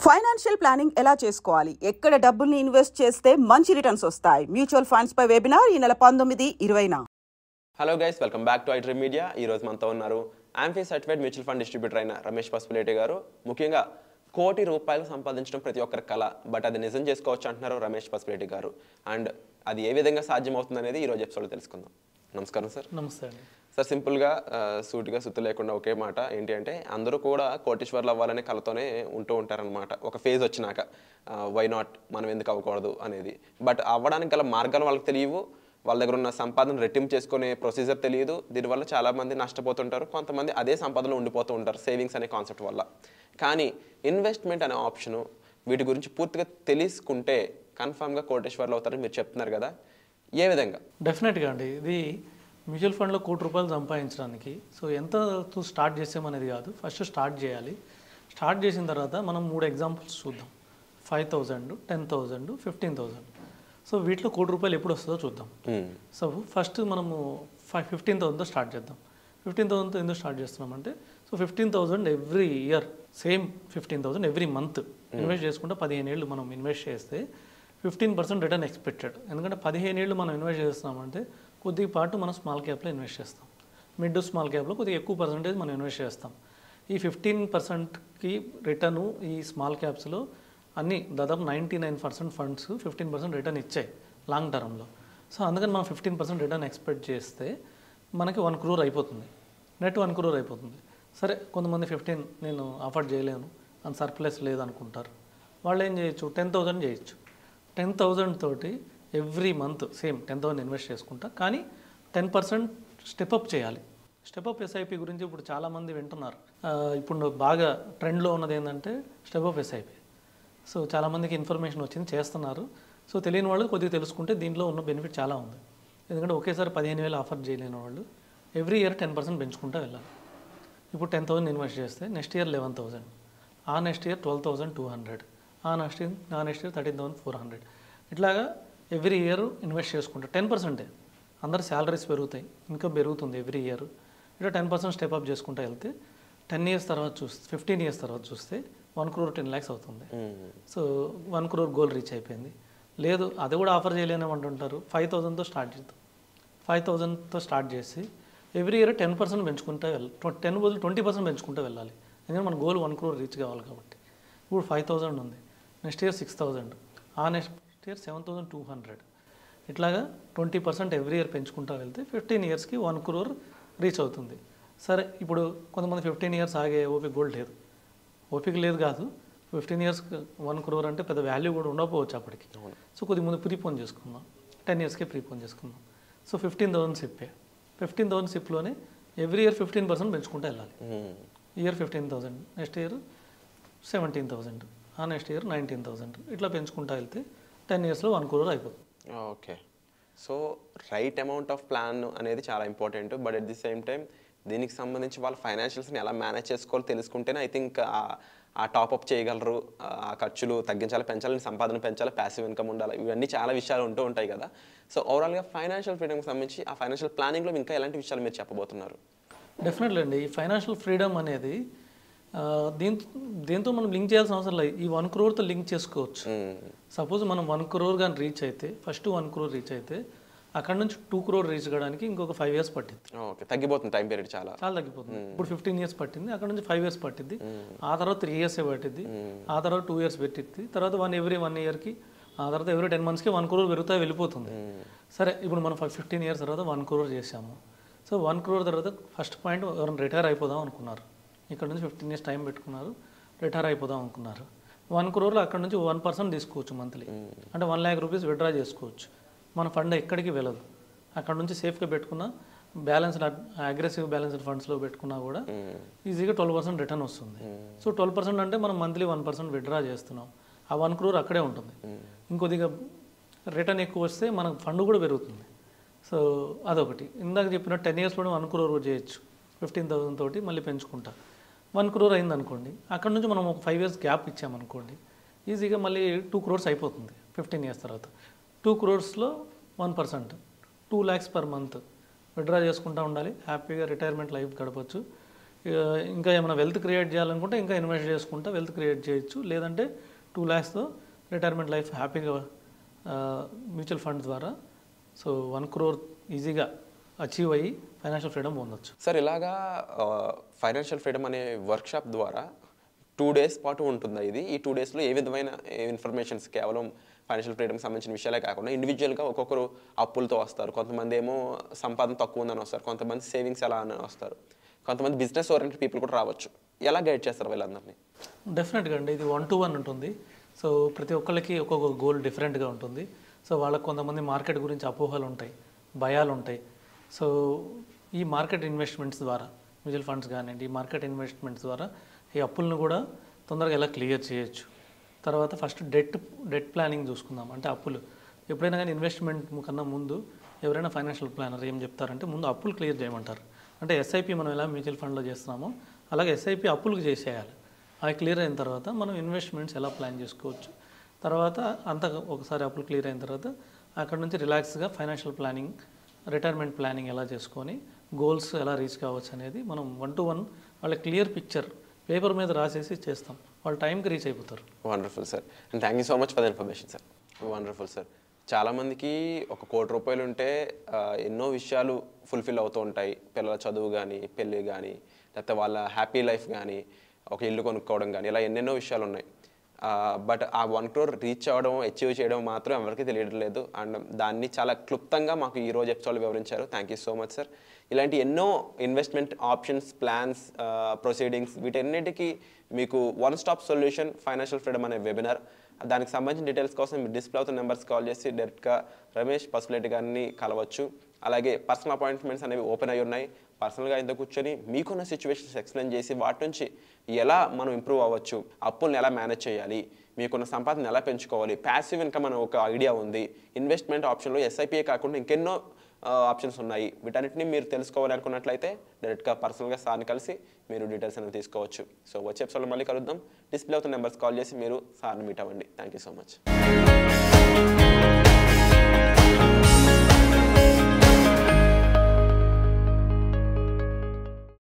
Financial planning ఎలా చేసుకోవాలి, ఎక్కడ డబ్బుల్ని ఇన్వెస్ట్ చేస్తే మంచి రిటర్న్స్ వస్తాయి, మ్యూచువల్ ఫండ్స్ పై వెబినార్ ఈ నెల 19-20న. Hello guys, welcome back to iDream Media. ఈ రోజు మనతో ఉన్నారు AMFI certified mutual fund distributor అయిన రమేష్ పసుపులేటి గారు. ముఖ్యంగా ₹1 కోటి సంపాదించడం ప్రతి ఒక్కరి కళ, బట్ అది నిజం చేసుకోవచ్చు అంటున్నారు రమేష్ పసుపులేటి గారు. అండ్ అది ఏ విధంగా సాధ్యమవుతుంది అనేది ఈ రోజు ఎపిసోడ్లో తెలుసుకుందాం. నమస్కారం సార్. నమస్తే అండి సార్. సింపుల్గా సూటిగా సుత్తు లేకుండా ఒకే మాట ఏంటి అంటే, అందరూ కూడా కోటీశ్వర్లు అవ్వాలనే కళతోనే ఉంటూ ఉంటారనమాట. ఒక ఫేజ్ వచ్చినాక వై నాట్, మనం ఎందుకు అవ్వకూడదు అనేది. బట్ అవ్వడానికి గల మార్గాలు వాళ్ళకి తెలియవు, వాళ్ళ దగ్గర ఉన్న సంపాదన రెట్టింపు చేసుకునే ప్రొసీజర్ తెలియదు. దీనివల్ల చాలామంది నష్టపోతుంటారు, కొంతమంది అదే సంపాదనలో ఉండిపోతూ ఉంటారు సేవింగ్స్ అనే కాన్సెప్ట్ వల్ల. కానీ ఇన్వెస్ట్మెంట్ అనే ఆప్షను, వీటి గురించి పూర్తిగా తెలుసుకుంటే కన్ఫామ్గా కోటీశ్వర్లు అవుతారని మీరు చెప్తున్నారు కదా, ఏ విధంగా? డెఫినెట్గా అండి. ఇది మ్యూచువల్ ఫండ్లో ₹1 కోటి సంపాదించడానికి ఎంతతో స్టార్ట్ చేసామనేది కాదు, ఫస్ట్ స్టార్ట్ చేయాలి. స్టార్ట్ చేసిన తర్వాత మనం 3 ఎగ్జాంపుల్స్ చూద్దాం. 5,000, 10,000, 15,000. సో వీటిలో ₹1 ఎప్పుడు వస్తుందో చూద్దాం. సో ఫస్ట్ మనము 15,000తో స్టార్ట్ చేద్దాం. 15,000తో ఎందుకు స్టార్ట్ చేస్తున్నామంటే, so 15,000 every year, same 15,000 every month invest చేసుకుంటే 15 ఏళ్ళు మనం ఇన్వెస్ట్ చేస్తే 15% రిటర్న్ ఎక్స్పెక్టెడ్. ఎందుకంటే 15 ఏళ్ళు మనం ఇన్వెస్ట్ చేస్తున్నామంటే కొద్దిగా పాటు మనం స్మాల్ క్యాప్లో ఇన్వెస్ట్ చేస్తాం, మిడ్ స్మాల్ క్యాప్లో కొద్దిగా ఎక్కువ పర్సెంటేజ్ మనం ఇన్వెస్ట్ చేస్తాం. ఈ 15%కి రిటర్ను ఈ స్మాల్ క్యాప్స్లో అన్ని దాదాపు 99% ఫండ్స్ 15% రిటర్న్ ఇచ్చాయి లాంగ్ టర్మ్లో. సో అందుకని మనం 15% రిటర్న్ ఎక్స్పెక్ట్ చేస్తే మనకి ₹1 crore అయిపోతుంది, నెట్ ₹1 crore అయిపోతుంది. సరే, కొంతమంది 15 నేను అఫోర్డ్ చేయలేను అని సర్ప్లస్ లేదనుకుంటారు. వాళ్ళు ఏం చేయొచ్చు, 10,000 చేయొచ్చు. 10,000 తోటి ఎవ్రీ మంత్ సేమ్ 10,000 ఇన్వెస్ట్ చేసుకుంటా, కానీ 10% స్టెప్అప్ చేయాలి. స్టెప్అప్ ఎస్ఐపి గురించి ఇప్పుడు చాలామంది వింటున్నారు. ఇప్పుడు బాగా ట్రెండ్లో ఉన్నది ఏంటంటే స్టెప్అప్ ఎస్ఐపి. సో చాలామందికి ఇన్ఫర్మేషన్ వచ్చింది, చేస్తున్నారు. సో తెలియని వాళ్ళు కొద్దిగా తెలుసుకుంటే దీంట్లో ఉన్న బెనిఫిట్ చాలా ఉంది. ఎందుకంటే ఒకేసారి 15,000 ఆఫర్ చేయలేని వాళ్ళు ఎవ్రీ ఇయర్ 10% పెంచుకుంటూ వెళ్ళాలి. ఇప్పుడు 10,000 ఇన్వెస్ట్ చేస్తే నెక్స్ట్ ఇయర్ 11,000, ఆ నెక్స్ట్ ఇయర్ 12,200, ఆ నెక్స్ట్ ఇయర్ 13,400. ఇట్లాగా ఎవ్రీ ఇయర్ ఇన్వెస్ట్ చేసుకుంటే 10%. అందరు శాలరీస్ పెరుగుతాయి, ఇన్కమ్ పెరుగుతుంది ఎవ్రీ ఇయర్. ఇట్లా 10% స్టెప్అప్ చేసుకుంటూ వెళ్తే 10 years తర్వాత చూస్తే 15 years తర్వాత చూస్తే 1 crore 10 lakhs అవుతుంది. సో 1 crore గోల్ రీచ్ అయిపోయింది. లేదు అది కూడా ఆఫర్ చేయలేని అంటుంటారు, 5,000తో స్టార్ట్ చేద్దాం. 5,000తో స్టార్ట్ చేసి ఎవ్రీ ఇయర్ 10% పెంచుకుంటూ 10 బదులు 20% పెంచుకుంటూ వెళ్ళాలి. ఎందుకంటే మన గోల్ 1 crore రీచ్ కావాలి కాబట్టి. ఇప్పుడు 5,000 ఉంది, నెక్స్ట్ ఇయర్ 6,000, ఆ నెక్స్ట్ ఇయర్ 7,200. ఇట్లాగా 20% ఎవ్రీ ఇయర్ పెంచుకుంటూ వెళ్తే 15 yearsకి 1 crore రీచ్ అవుతుంది. సరే, ఇప్పుడు కొంతమంది 15 years ఆగే ఓపిక కూడా లేదు. ఓపిక లేదు కాదు, 15 years 1 crore అంటే పెద్ద వాల్యూ కూడా ఉండకపోవచ్చు అప్పటికి. సో కొద్ది ముందు ప్రీపోన్ చేసుకుందాం, 10 yearsకే ప్రీపోన్ చేసుకుందాం. సో 15,000 సిప్పే. 15,000 సిప్లోనే ఎవ్రీ ఇయర్ 15% పెంచుకుంటూ వెళ్ళాలి. ఇయర్ 15,000, నెక్స్ట్ ఇయర్ 17,000, ఆ నెక్స్ట్ ఇయర్ 19,000. ఇట్లా పెంచుకుంటూ వెళ్తే 10 yearsలో 1 crore అయిపోతుంది. Okay. So right amount of plan అనేది చాలా important. But at the same time దీనికి సంబంధించి వాళ్ళ ఫైనాన్షియల్స్ని ఎలా మేనేజ్ చేసుకోవాలో తెలుసుకుంటేనే ఐ థింక్ ఆ టాప్అప్ చేయగలరు. ఆ ఖర్చులు తగ్గించాలి, పెంచాలి, సంపాదన పెంచాలి, ప్యాసివ్ ఇన్కమ్ ఉండాలి, ఇవన్నీ చాలా విషయాలు ఉంటూ ఉంటాయి కదా. సో ఓవరాల్గా ఫైనాన్షియల్ ఫ్రీడమ్కి సంబంధించి ఆ ఫైనాన్షియల్ ప్లానింగ్లో ఇంకా ఎలాంటి విషయాలు మీరు చెప్పబోతున్నారు? డెఫినెట్లీ అండి, ఈ ఫైనాన్షియల్ ఫ్రీడమ్ అనేది దీంతో మనం లింక్ చేయాల్సిన అవసరం లేదు. ఈ 1 crore లింక్ చేసుకోవచ్చు. సపోజ్ మనం 1 crore కానీ రీచ్ అయితే, ఫస్ట్ 1 crore రీచ్ అయితే అక్కడ నుంచి 2 crore రీచ్ కావడానికి ఇంకొక 5 years పట్టింది. ఓకే, తగ్గిపోతుంది టైం పీరియడ్, చాలా తగ్గిపోతుంది. ఇప్పుడు 15 years పట్టింది, అక్కడ నుంచి 5 years పట్టింది, ఆ తర్వాత 3 years పట్టింది, ఆ తర్వాత 2 years పెట్టింది, తర్వాత ఎవ్రీ 1 yearకి, ఆ తర్వాత ఎవ్రీ 10 monthsకి 1 crore పెరుగుతా వెళ్ళిపోతుంది. సరే, ఇప్పుడు మనం 15 years తర్వాత 1 crore చేసాము. సో 1 crore తర్వాత ఫస్ట్ పాయింట్, ఎవరైనా రిటైర్ అయిపోదాం అనుకున్నారు, ఇక్కడ నుంచి 15 years టైం పెట్టుకున్నారు, రిటైర్ అయిపోదాం అనుకున్నారు. 1 crore అక్కడ నుంచి 1% తీసుకోవచ్చు మంత్లీ, అంటే 1 lakh rupees విత్డ్రా చేసుకోవచ్చు. మన ఫండ్ ఎక్కడికి వెళ్ళదు, అక్కడ నుంచి సేఫ్గా పెట్టుకున్న బ్యాలెన్స్డ్ అగ్రెసివ్ బ్యాలెన్స్డ్ ఫండ్స్లో పెట్టుకున్నా కూడా ఈజీగా 12% రిటర్న్ వస్తుంది. సో 12% అంటే మనం మంత్లీ 1% విత్డ్రా చేస్తున్నాం, ఆ 1 crore అక్కడే ఉంటుంది. ఇంకొద్దిగా రిటర్న్ ఎక్కువ వస్తే మన ఫండ్ కూడా పెరుగుతుంది. సో అదొకటి. ఇందాక చెప్పిన 10 yearsలో 1 crore చేయొచ్చు 15,000 తోటి, మళ్ళీ పెంచుకుంటా 1 crore అయింది అనుకోండి, అక్కడ నుంచి మనం ఒక 5 years గ్యాప్ ఇచ్చామనుకోండి, ఈజీగా మళ్ళీ 2 crores అయిపోతుంది 15 years తర్వాత. 2 crores 1%, 2 lakhs per month withdraw చేసుకుంటూ ఉండాలి, హ్యాపీగా రిటైర్మెంట్ లైఫ్ గడపచ్చు. ఇంకా ఏమైనా వెల్త్ క్రియేట్ చేయాలనుకుంటే ఇంకా ఇన్వెస్ట్ చేసుకుంటా వెల్త్ క్రియేట్ చేయొచ్చు. లేదంటే 2 lakhsతో రిటైర్మెంట్ లైఫ్ హ్యాపీగా మ్యూచువల్ ఫండ్ ద్వారా 1 crore ఈజీగా అచీవ్ అయ్యి ఫైనాన్షియల్ ఫ్రీడమ్ పొందొచ్చు. సార్ ఇలాగా ఫైనాన్షియల్ ఫ్రీడమ్ అనే వర్క్షాప్ ద్వారా 2 days పాటు ఉంటుందా ఇది? ఈ 2 daysలో ఏ విధమైన ఇన్ఫర్మేషన్స్ కేవలం ఫైనాన్షియల్ ఫ్రీడమ్కి సంబంధించిన విషయాలే కాకుండా ఇండివిజువల్గా ఒక్కొక్కరు అప్పులతో వస్తారు, కొంతమంది ఏమో సంపాదన తక్కువ ఉందని వస్తారు, కొంతమంది సేవింగ్స్ ఎలా అని వస్తారు, కొంతమంది బిజినెస్ ఓరియంటెడ్ పీపుల్ కూడా రావచ్చు. ఎలా గైడ్ చేస్తారు వీళ్ళందరినీ? డెఫినెట్గా అండి, ఇది 1-to-1 ఉంటుంది. సో ప్రతి ఒక్కరికి ఒక్కొక్క గోల్ డిఫరెంట్గా ఉంటుంది. సో వాళ్ళకి కొంతమంది మార్కెట్ గురించి అపోహలు ఉంటాయి, భయాలు ఉంటాయి. సో ఈ మార్కెట్ ఇన్వెస్ట్మెంట్స్ ద్వారా మ్యూచువల్ ఫండ్స్ కానివ్వండి, ఈ మార్కెట్ ఇన్వెస్ట్మెంట్స్ ద్వారా ఈ అప్పులను కూడా తొందరగా ఎలా క్లియర్ చేయొచ్చు. తర్వాత ఫస్ట్ డెట్ ప్లానింగ్ చూసుకుందాం. అంటే అప్పులు ఎప్పుడైనా కానీ ఇన్వెస్ట్మెంట్ కన్నా ముందు ఎవరైనా ఫైనాన్షియల్ ప్లానర్ ఏం చెప్తారంటే ముందు అప్పులు క్లియర్ చేయమంటారు. అంటే ఎస్ఐపి మనం ఎలా మ్యూచువల్ ఫండ్లో చేస్తున్నామో అలాగే ఎస్ఐపి అప్పులకు చేసేయాలి. అవి క్లియర్ అయిన తర్వాత మనం ఇన్వెస్ట్మెంట్స్ ఎలా ప్లాన్ చేసుకోవచ్చు. తర్వాత అంతా ఒకసారి అప్పులు క్లియర్ అయిన తర్వాత అక్కడ నుంచి రిలాక్స్గా ఫైనాన్షియల్ ప్లానింగ్, రిటైర్మెంట్ ప్లానింగ్ ఎలా చేసుకొని గోల్స్ ఎలా రీచ్ కావచ్చు అనేది మనం 1-to-1 వాళ్ళ క్లియర్ పిక్చర్ పేపర్ మీద రాసేసి చేస్తాం. వాళ్ళు టైంకి రీచ్ అయిపోతారు. Wonderful sir, and thank you so much for the information sir. Wonderful sir. చాలామందికి 1 కోటి రూపాయలు ఉంటే ఎన్నో విషయాలు ఫుల్ఫిల్ అవుతూ ఉంటాయి. పిల్లల చదువు కానీ, పెళ్ళి కానీ, లేకపోతే వాళ్ళ హ్యాపీ లైఫ్ కానీ, ఒక ఇల్లు కొనుక్కోవడం కానీ, ఇలా ఎన్నెన్నో విషయాలు ఉన్నాయి. బట్ ఆ 1 crore రీచ్ అవ్వడం, అచీవ్ చేయడం మాత్రం ఎవరికి తెలియట్లేదు. అండ్ దాన్ని చాలా క్లుప్తంగా మాకు ఈరోజు ఎపిసోడ్లో వివరించారు. Thank you so much sir. ఇలాంటి ఎన్నో ఇన్వెస్ట్మెంట్ ఆప్షన్స్, ప్లాన్స్, ప్రొసీడింగ్స్, వీటన్నిటికీ మీకు 1-stop సొల్యూషన్ ఫైనాన్షియల్ ఫ్రీడమ్ అనే వెబినార్. దానికి సంబంధించిన డీటెయిల్స్ కోసం మీరు డిస్ప్లే అవుతున్న నెంబర్స్ కాల్ చేసి డైరెక్ట్గా రమేష్ పసుపులేటి గారిని కలవచ్చు. అలాగే పర్సనల్ అపాయింట్మెంట్స్ అనేవి ఓపెన్ అయ్యి ఉన్నాయి. పర్సనల్గా ఇంత కూర్చొని మీకున్న సిచ్యువేషన్స్ ఎక్స్ప్లెయిన్ చేసి వాటి నుంచి ఎలా మనం ఇంప్రూవ్ అవ్వచ్చు, అప్పుల్ని ఎలా మేనేజ్ చేయాలి, మీకున్న సంపాదన ఎలా పెంచుకోవాలి, ప్యాసివ్ ఇన్కమ్ అనే ఒక ఐడియా ఉంది, ఇన్వెస్ట్మెంట్ ఆప్షన్లో ఎస్ఐపిఏ కాకుండా ఇంకెన్నో ఆప్షన్స్ ఉన్నాయి. వీటన్నిటిని మీరు తెలుసుకోవాలి అనుకున్నట్లయితే డైరెక్ట్గా పర్సనల్గా సార్ని కలిసి మీరు డీటెయిల్స్ అనేవి తీసుకోవచ్చు. సో వచ్చే ఎపిసోడ్లో మళ్ళీ కలుద్దాం. డిస్ప్లే అవుతున్న నెంబర్స్ కాల్ చేసి మీరు సార్ని మీట్ అవ్వండి. Thank you so much.